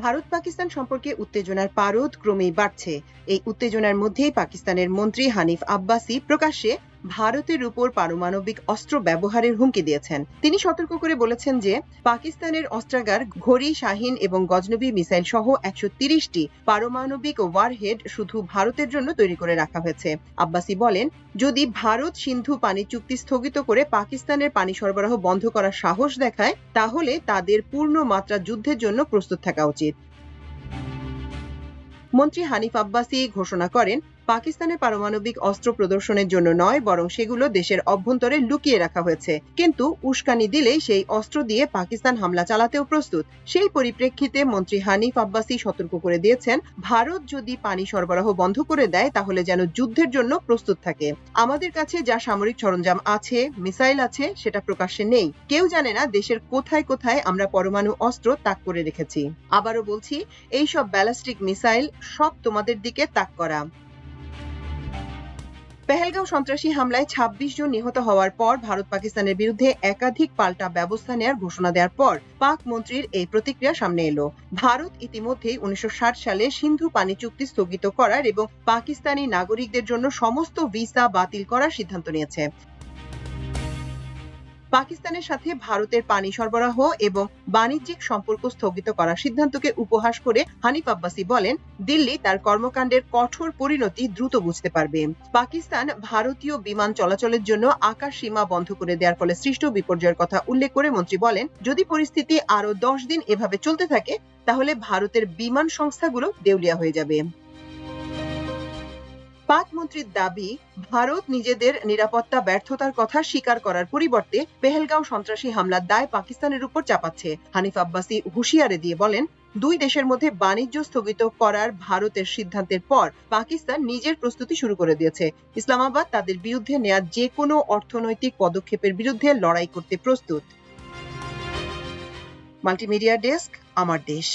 ভারত পাকিস্তান সম্পর্কে উত্তেজনার পারদ ক্রমেই বাড়ছে। এই উত্তেজনার মধ্যেই পাকিস্তানের মন্ত্রী হানিফ আব্বাসি প্রকাশ্যে ভারতের উপর পারমাণবিক অস্ত্র ব্যবহারের হুমকি দিয়েছেন। তিনি সতর্ক করে বলেছেন যে পাকিস্তানের অস্ত্রাগার ঘড়ি, শাহিন এবং গজনবী মিসাইল সহ ১৩০টি পারমাণবিক ওয়ারহেড শুধু ভারতের জন্য তৈরি করে রাখা হয়েছে। আব্বাসি বলেন, যদি ভারত সিন্ধু পানি চুক্তি স্থগিত করে পাকিস্তানের পানি সরবরাহ বন্ধ করার সাহস দেখায়, তাহলে তাদের পূর্ণ মাত্রা যুদ্ধের জন্য প্রস্তুত থাকা উচিত। মন্ত্রী হানিফ আব্বাসি ঘোষণা করেন, পাকিস্তানের পারমাণবিক অস্ত্র প্রদর্শনের জন্য নয়, বরং সেগুলো দেশের অভ্যন্তরে লুকিয়ে রাখা হয়েছে। কিন্তু উস্কানি দিলেই সেই অস্ত্র দিয়ে পাকিস্তান হামলা চালাতেও প্রস্তুত। সেই পরিপ্রেক্ষিতে মন্ত্রী হানিফ আব্বাসি সতর্ক করে দিয়েছেন, ভারত যদি পানি সরবরাহ বন্ধ করে দেয় তাহলে যেন যুদ্ধের জন্য প্রস্তুত থাকে। আমাদের কাছে যা সামরিক সরঞ্জাম আছে, মিসাইল আছে, সেটা প্রকাশ্যে নেই। কেউ জানে না দেশের কোথায় কোথায় আমরা পরমাণু অস্ত্র তাক করে রেখেছি। আবারও বলছি, এইসব ব্যালিস্টিক মিসাইল সব তোমাদের দিকে তাক করা। পেহেলগাঁও সন্ত্রাসী হামলায় ২৬ জন নিহত হওয়ার পর ভারত পাকিস্তানের বিরুদ্ধে একাধিক পাল্টা ব্যবস্থা নেওয়ার ঘোষণা দেওয়ার পর পাক মন্ত্রীর এই প্রতিক্রিয়া সামনে এলো। ভারত ইতিমধ্যেই ১৯৬০ সালে সিন্ধু পানি চুক্তি স্থগিত করার এবং পাকিস্তানি নাগরিকদের জন্য সমস্ত ভিসা বাতিল করার সিদ্ধান্ত নিয়েছে। পাকিস্তানের সাথে ভারতের পানি সরবরাহ এবং বাণিজ্যিক সম্পর্ক স্থগিত করার সিদ্ধান্তকে উপহাস করে হানিফ আব্বাসি বলেন, দিল্লি তার কর্মকাণ্ডের কঠোর পরিণতি দ্রুত বুঝতে পারবে। পাকিস্তান ভারতীয় বিমান চলাচলের জন্য আকাশ সীমা বন্ধ করে দেওয়ার ফলে সৃষ্ট বিপর্যয়ের কথা উল্লেখ করে মন্ত্রী বলেন, যদি পরিস্থিতি আরো ১০ দিন এভাবে চলতে থাকে তাহলে ভারতের বিমান সংস্থাগুলো দেউলিয়া হয়ে যাবে। পাক মন্ত্রীর দাবি, ভারত নিজেদের নিরাপত্তা ব্যর্থতার কথা স্বীকার করার পরিবর্তে পেহেলগাঁও সন্ত্রাসী হামলার দায় পাকিস্তানের উপর চাপাচ্ছে। হানিফ আব্বাসি হুঁশিয়ারি দিয়ে বলেন, দুই দেশের মধ্যে বাণিজ্য স্থগিত করার ভারতের সিদ্ধান্তের পর পাকিস্তান নিজের প্রস্তুতি শুরু করে দিয়েছে। ইসলামাবাদ তাদের বিরুদ্ধে নেওয়া যে কোনো অর্থনৈতিক পদক্ষেপের বিরুদ্ধে লড়াই করতে প্রস্তুত। মাল্টিমিডিয়া ডেস্ক, আমার দেশ।